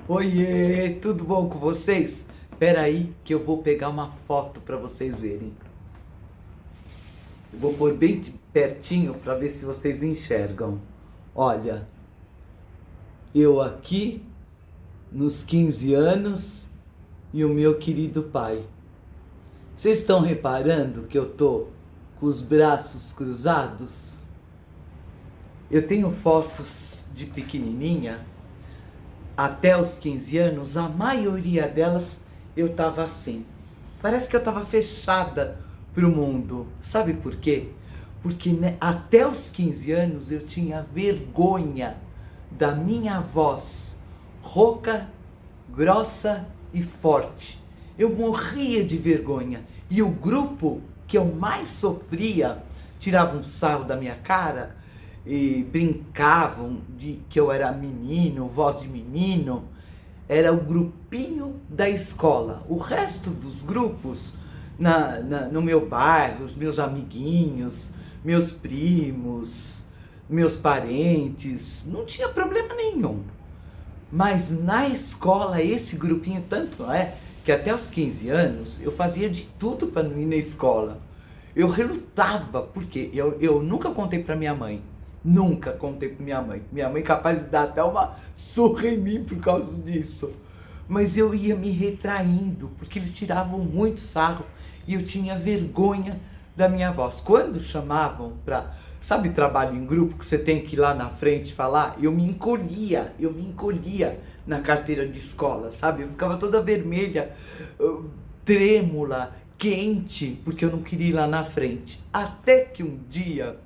Oiê, tudo bom com vocês? Espera aí que eu vou pegar uma foto para vocês verem. Eu vou pôr bem pertinho para ver se vocês enxergam. Olha, eu aqui nos 15 anos e o meu querido pai. Vocês estão reparando que eu tô com os braços cruzados? Eu tenho fotos de pequenininha. Até os 15 anos, a maioria delas eu tava assim. Parece que eu tava fechada pro mundo. Sabe por quê? Porque até os 15 anos eu tinha vergonha da minha voz rouca, grossa e forte. Eu morria de vergonha. E o grupo que eu mais sofria tirava um sarro da minha cara e brincavam de que eu era menino, voz de menino, era o grupinho da escola. O resto dos grupos no meu bairro, os meus amiguinhos, meus primos, meus parentes, não tinha problema nenhum. Mas na escola, esse grupinho, tanto é que até os 15 anos eu fazia de tudo para não ir na escola. Eu relutava, porque eu nunca contei para minha mãe. Nunca contei para minha mãe. Minha mãe é capaz de dar até uma surra em mim por causa disso. Mas eu ia me retraindo, porque eles tiravam muito sarro e eu tinha vergonha da minha voz. Quando chamavam para, sabe, trabalho em grupo que você tem que ir lá na frente falar, eu me encolhia na carteira de escola, sabe? Eu ficava toda vermelha, trêmula, quente, porque eu não queria ir lá na frente. Até que um dia,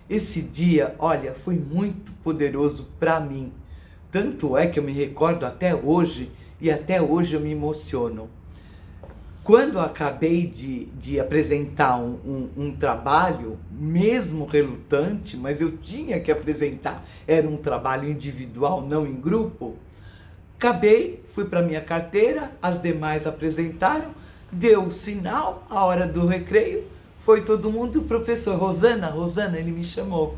esse dia, olha, foi muito poderoso para mim. Tanto é que eu me recordo até hoje, e até hoje eu me emociono. Quando eu acabei de apresentar um trabalho, mesmo relutante, mas eu tinha que apresentar, era um trabalho individual, não em grupo, acabei, fui para minha carteira, as demais apresentaram, deu o sinal, a hora do recreio, foi todo mundo, o professor Rosana, ele me chamou.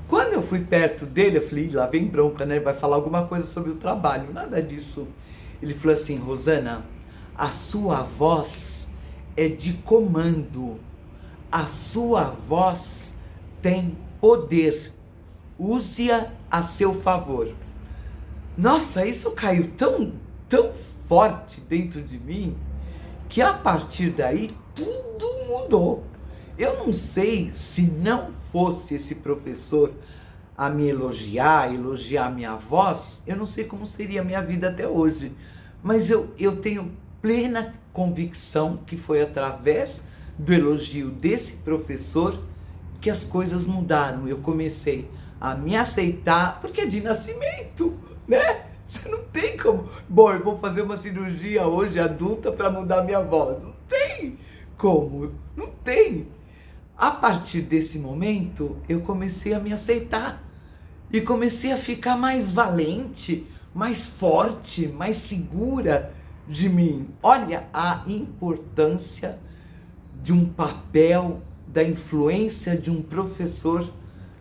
Quando eu fui perto dele, eu falei, lá vem bronca, né? Ele vai falar alguma coisa sobre o trabalho, nada disso. Ele falou assim, Rosana, a sua voz é de comando, a sua voz tem poder, use-a a seu favor. Nossa, isso caiu tão forte dentro de mim, que a partir daí tudo mudou. Eu não sei se não fosse esse professor a me elogiar a minha voz, eu não sei como seria a minha vida até hoje. Mas eu tenho plena convicção que foi através do elogio desse professor que as coisas mudaram. Eu comecei a me aceitar, porque é de nascimento, né? Você não tem como. Bom, eu vou fazer uma cirurgia hoje adulta para mudar minha voz. Não tem como, não tem. A partir desse momento, eu comecei a me aceitar e comecei a ficar mais valente, mais forte, mais segura de mim. Olha a importância de um papel, da influência de um professor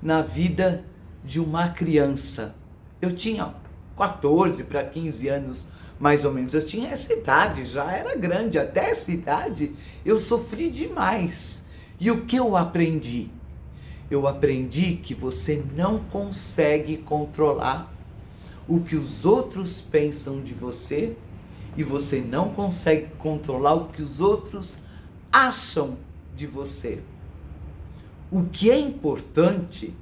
na vida de uma criança. Eu tinha 14 para 15 anos, mais ou menos. Eu tinha essa idade, já era grande. Até essa idade eu sofri demais. E o que eu aprendi? Eu aprendi que você não consegue controlar o que os outros pensam de você e você não consegue controlar o que os outros acham de você. O que é importante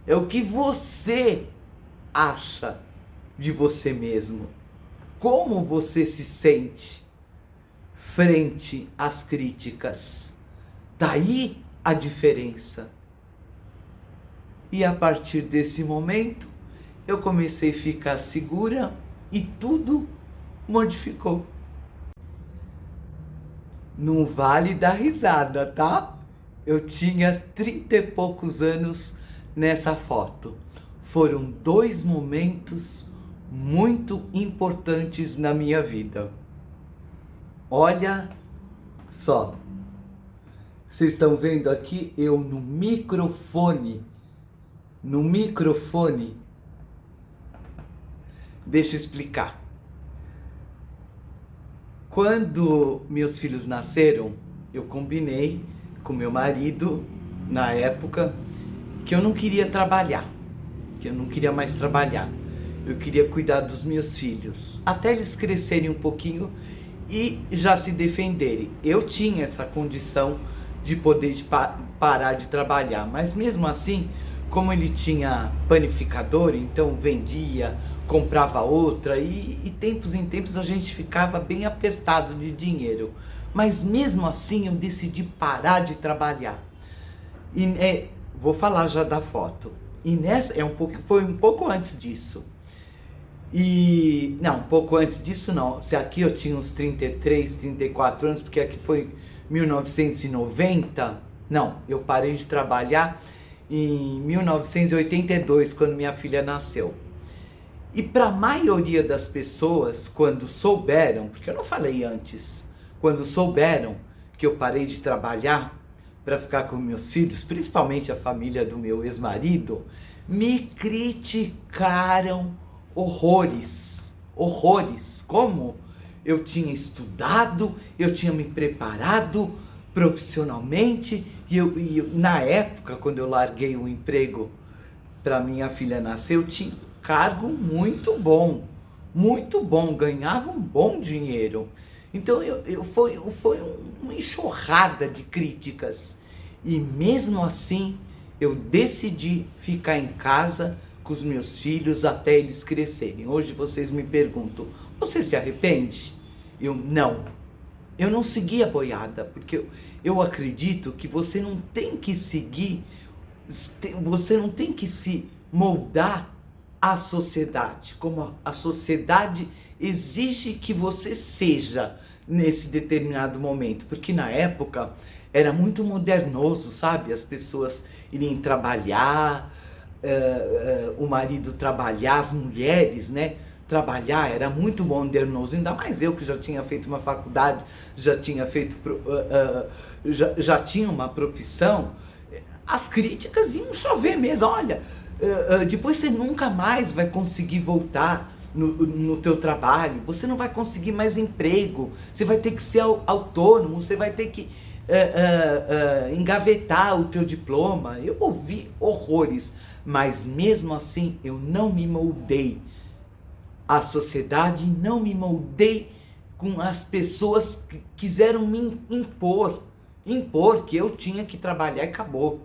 é o que você acha de você mesmo. Como você se sente frente às críticas. Daí a diferença. E a partir desse momento, eu comecei a ficar segura e tudo modificou. Não vale dar risada, tá? Eu tinha 30 e poucos anos nessa foto. Foram 2 momentos muito importantes na minha vida. Olha só. Vocês estão vendo aqui eu no microfone. Deixa eu explicar. Quando meus filhos nasceram, eu combinei com meu marido, na época, que eu não queria trabalhar, que eu não queria mais trabalhar. Eu queria cuidar dos meus filhos, até eles crescerem um pouquinho e já se defenderem. Eu tinha essa condição de poder parar de trabalhar, mas mesmo assim, como ele tinha panificador, então vendia, comprava outra e tempos em tempos a gente ficava bem apertado de dinheiro. Mas mesmo assim eu decidi parar de trabalhar. E vou falar já da foto. E nessa foi um pouco antes disso. E não, um pouco antes disso não. Se aqui eu tinha uns 33, 34 anos, porque aqui foi 1990. Não, eu parei de trabalhar em 1982, quando minha filha nasceu. E para a maioria das pessoas, quando souberam, porque eu não falei antes, quando souberam que eu parei de trabalhar para ficar com meus filhos, principalmente a família do meu ex-marido, me criticaram horrores, horrores. Como eu tinha estudado, eu tinha me preparado profissionalmente e na época, quando eu larguei o emprego para minha filha nascer, eu tinha um cargo muito bom, ganhava um bom dinheiro. Então foi uma enxurrada de críticas e mesmo assim eu decidi ficar em casa com os meus filhos até eles crescerem. Hoje vocês me perguntam, você se arrepende? Eu não segui a boiada, porque eu acredito que você não tem que seguir, você não tem que se moldar à sociedade, como a sociedade exige que você seja nesse determinado momento, porque na época era muito modernoso, sabe? As pessoas iriam trabalhar, o marido trabalhar, as mulheres, né? Trabalhar era muito modernoso, ainda mais eu que já tinha feito uma faculdade, já tinha feito, já tinha uma profissão. As críticas iam chover mesmo. Olha, depois você nunca mais vai conseguir voltar no teu trabalho, você não vai conseguir mais emprego, você vai ter que ser autônomo, você vai ter que engavetar o teu diploma. Eu ouvi horrores, mas mesmo assim eu não me moldei à sociedade, não me moldei com as pessoas que quiseram me impor que eu tinha que trabalhar e acabou.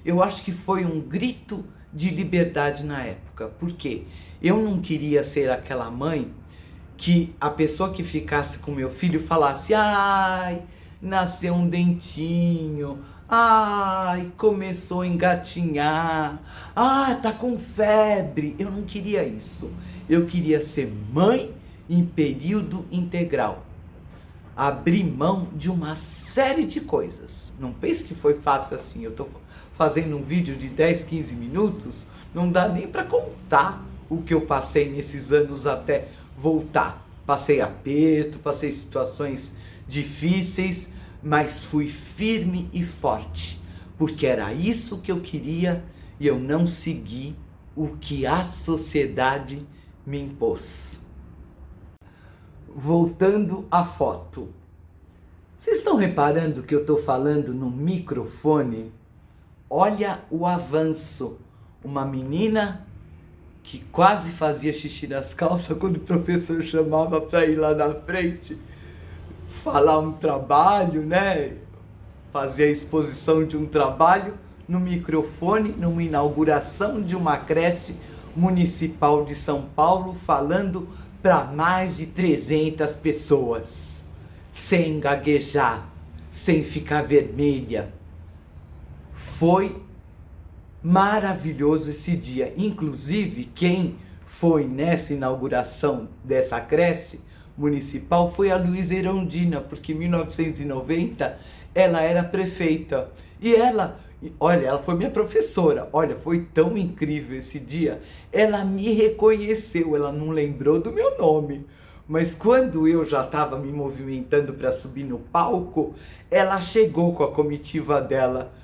Eu acho que foi um grito de liberdade na época, porque eu não queria ser aquela mãe que a pessoa que ficasse com meu filho falasse: ai, nasceu um dentinho, ai, começou a engatinhar, ah, tá com febre. Eu não queria isso. Eu queria ser mãe em período integral. Abrir mão de uma série de coisas. Não pense que foi fácil assim. Eu tô fazendo um vídeo de 10, 15 minutos, não dá nem para contar o que eu passei nesses anos até voltar. Passei aperto, passei situações difíceis, mas fui firme e forte, porque era isso que eu queria e eu não segui o que a sociedade me impôs. Voltando à foto. Vocês estão reparando que eu estou falando no microfone? Olha o avanço. Uma menina que quase fazia xixi nas calças quando o professor chamava para ir lá na frente falar um trabalho, né? Fazer a exposição de um trabalho no microfone, numa inauguração de uma creche municipal de São Paulo, falando para mais de 300 pessoas, sem gaguejar, sem ficar vermelha. Foi maravilhoso esse dia. Inclusive, quem foi nessa inauguração dessa creche municipal foi a Luísa Erundina, porque em 1990 ela era prefeita. E ela foi minha professora. Olha, foi tão incrível esse dia. Ela me reconheceu, ela não lembrou do meu nome. Mas quando eu já estava me movimentando para subir no palco, ela chegou com a comitiva dela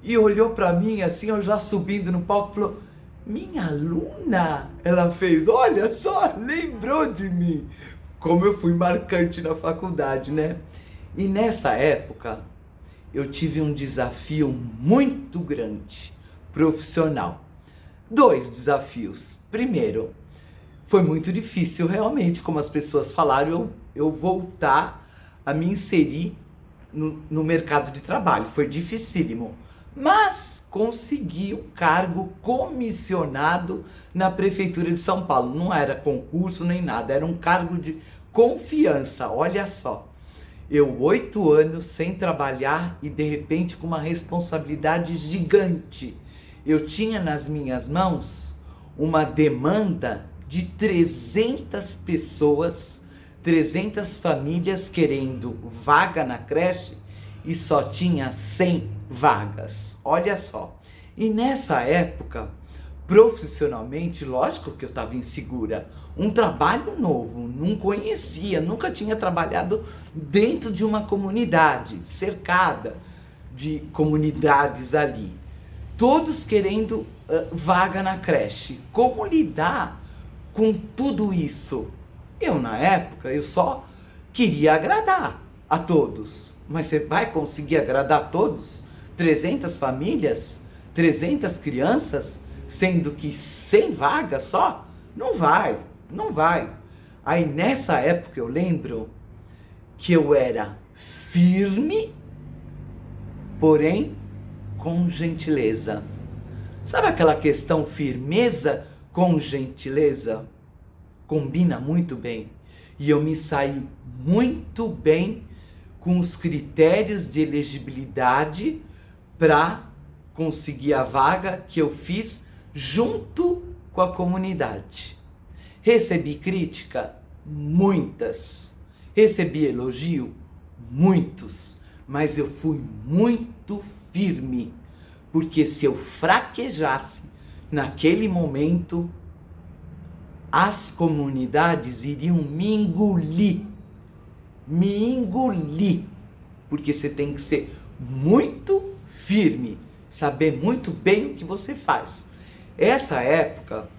e olhou para mim assim, eu já subindo no palco, falou: minha aluna? Ela fez, olha só, lembrou de mim. como eu fui marcante na faculdade, né? E nessa época, eu tive um desafio muito grande, profissional. 2 desafios. Primeiro, foi muito difícil realmente, como as pessoas falaram, eu voltar a me inserir no mercado de trabalho. Foi dificílimo, mas consegui um cargo comissionado na Prefeitura de São Paulo. Não era concurso nem nada, era um cargo de confiança, olha só. Eu 8 anos sem trabalhar e de repente com uma responsabilidade gigante. Eu tinha nas minhas mãos uma demanda de 300 pessoas, 300 famílias querendo vaga na creche e só tinha 100 vagas. Olha só. E nessa época, profissionalmente, lógico que eu estava insegura. Um trabalho novo, não conhecia, nunca tinha trabalhado dentro de uma comunidade, cercada de comunidades ali. Todos querendo vaga na creche. Como lidar com tudo isso? Eu, na época, eu só queria agradar a todos. Mas você vai conseguir agradar a todos? 300 famílias? 300 crianças? Sendo que 100 vagas só? Não vai, não vai. Aí nessa época eu lembro que eu era firme, porém com gentileza. Sabe aquela questão firmeza com gentileza? Combina muito bem. E eu me saí muito bem com os critérios de elegibilidade para conseguir a vaga que eu fiz junto com a comunidade. Recebi crítica? Muitas. Recebi elogio? Muitos. Mas eu fui muito firme, porque se eu fraquejasse naquele momento, as comunidades iriam me engolir. Me engolir. Porque você tem que ser muito firme, saber muito bem o que você faz. Essa época,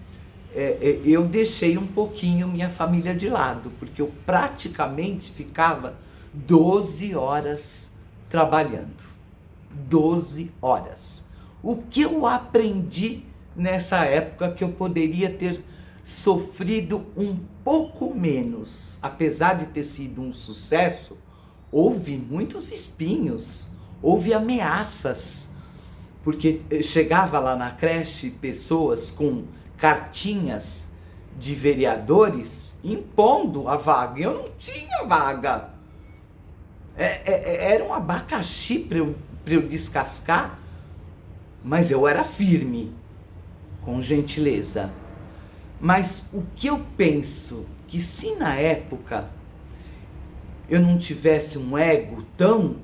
eu deixei um pouquinho minha família de lado, porque eu praticamente ficava 12 horas trabalhando. 12 horas. O que eu aprendi nessa época que eu poderia ter sofrido um pouco menos, apesar de ter sido um sucesso, houve muitos espinhos, houve ameaças, porque chegava lá na creche pessoas com cartinhas de vereadores impondo a vaga. Eu não tinha vaga. Era um abacaxi para eu descascar, mas eu era firme, com gentileza. Mas o que eu penso, que se na época eu não tivesse um ego tão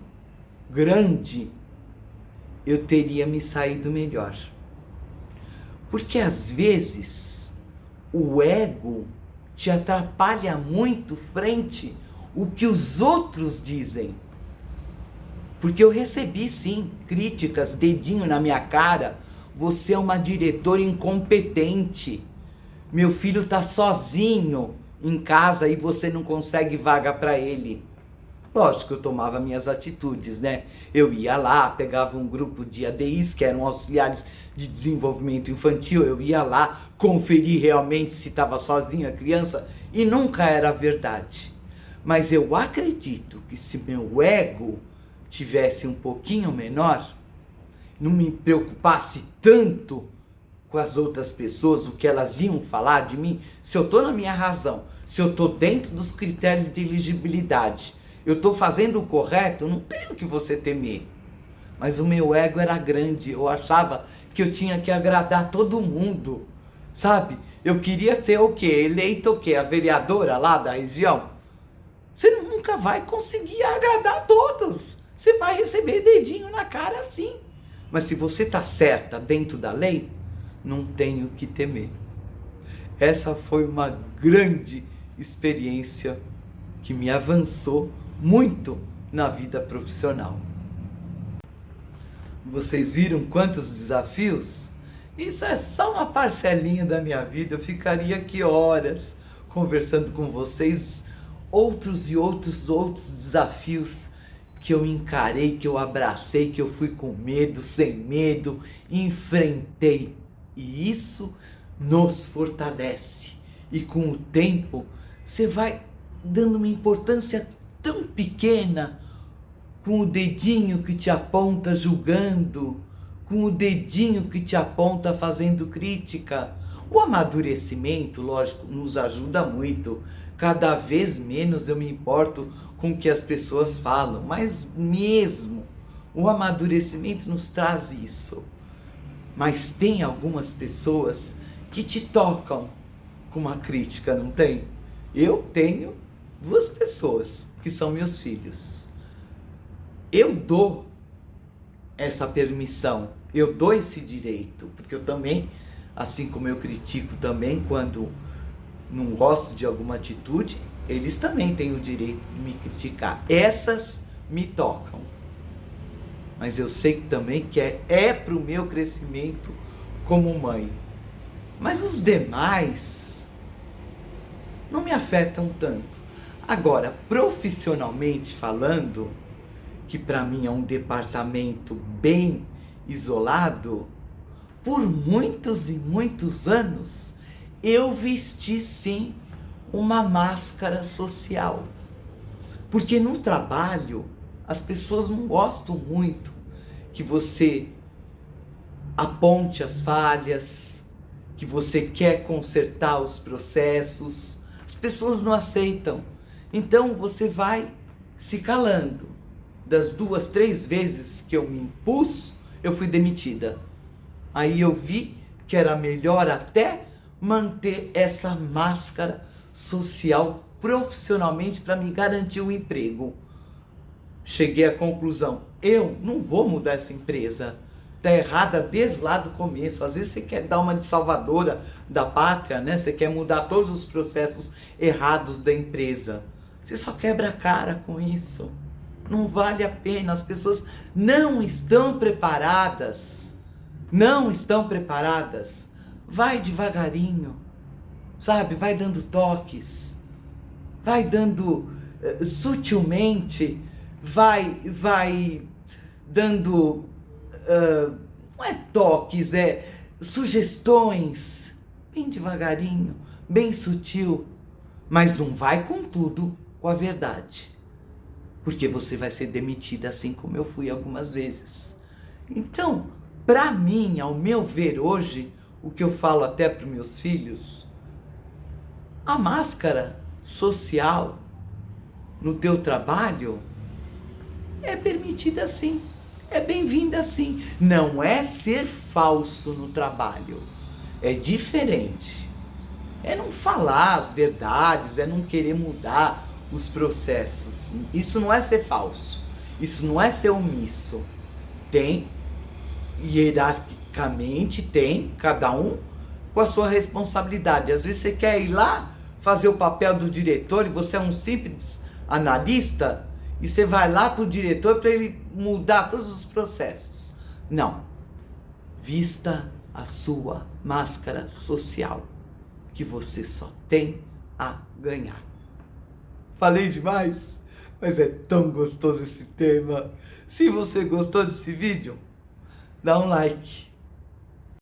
grande, eu teria me saído melhor. Porque às vezes o ego te atrapalha muito frente ao que os outros dizem. Porque eu recebi sim críticas, dedinho na minha cara, você é uma diretora incompetente, meu filho tá sozinho em casa e você não consegue vaga para ele. Lógico que eu tomava minhas atitudes, né? Eu ia lá, pegava um grupo de ADIs, que eram auxiliares de desenvolvimento infantil, eu ia lá conferir realmente se estava sozinha a criança, e nunca era verdade. Mas eu acredito que se meu ego tivesse um pouquinho menor, não me preocupasse tanto com as outras pessoas, o que elas iam falar de mim, se eu estou na minha razão, se eu estou dentro dos critérios de elegibilidade, eu estou fazendo o correto, não tenho que você temer. Mas o meu ego era grande, eu achava que eu tinha que agradar todo mundo, sabe? Eu queria ser o quê? Eleita o quê? A vereadora lá da região? Você nunca vai conseguir agradar a todos. Você vai receber dedinho na cara sim. Mas se você está certa dentro da lei, não tenho que temer. Essa foi uma grande experiência que me avançou muito na vida profissional. Vocês viram quantos desafios? Isso é só uma parcelinha da minha vida. Eu ficaria aqui horas conversando com vocês, outros e outros desafios que eu encarei, que eu abracei, que eu fui com medo, sem medo, enfrentei. E isso nos fortalece. E com o tempo, você vai dando uma importância tão pequena, com o dedinho que te aponta julgando, com o dedinho que te aponta fazendo crítica. O amadurecimento, lógico, nos ajuda muito. Cada vez menos eu me importo com o que as pessoas falam, mas mesmo o amadurecimento nos traz isso. Mas tem algumas pessoas que te tocam com uma crítica, não tem? Eu tenho 2 pessoas que são meus filhos. Eu dou essa permissão, eu dou esse direito, porque eu também, assim como eu critico também quando não gosto de alguma atitude, eles também têm o direito de me criticar. Essas me tocam. Mas eu sei também que é para o meu crescimento como mãe. Mas os demais não me afetam tanto. Agora, profissionalmente falando, que para mim é um departamento bem isolado, por muitos e muitos anos, eu vesti sim uma máscara social. Porque no trabalho, as pessoas não gostam muito que você aponte as falhas, que você quer consertar os processos. As pessoas não aceitam. Então você vai se calando. Das 2, 3 vezes que eu me impus, eu fui demitida. Aí eu vi que era melhor até manter essa máscara social profissionalmente para me garantir o emprego. Cheguei à conclusão, eu não vou mudar essa empresa. Está errada desde lá do começo. Às vezes você quer dar uma de salvadora da pátria, né? Você quer mudar todos os processos errados da empresa. Você só quebra a cara com isso. Não vale a pena. As pessoas não estão preparadas. Não estão preparadas. Vai devagarinho, sabe? Vai dando toques. Vai dando sutilmente. Vai dando... não é toques, é sugestões. Bem devagarinho, bem sutil. Mas não vai com tudo, com a verdade. Porque você vai ser demitida assim como eu fui algumas vezes. Então, para mim, ao meu ver hoje, o que eu falo até para os meus filhos, a máscara social no teu trabalho é permitida sim, é bem-vinda sim. Não é ser falso no trabalho, é diferente. É não falar as verdades, é não querer mudar os processos. Isso não é ser falso, isso não é ser omisso. Tem, hierarquicamente tem, cada um com a sua responsabilidade. Às vezes você quer ir lá fazer o papel do diretor e você é um simples analista e você vai lá para o diretor para ele mudar todos os processos. Não. Vista a sua máscara social, que você só tem a ganhar. Falei demais, mas é tão gostoso esse tema. Se você gostou desse vídeo, dá um like.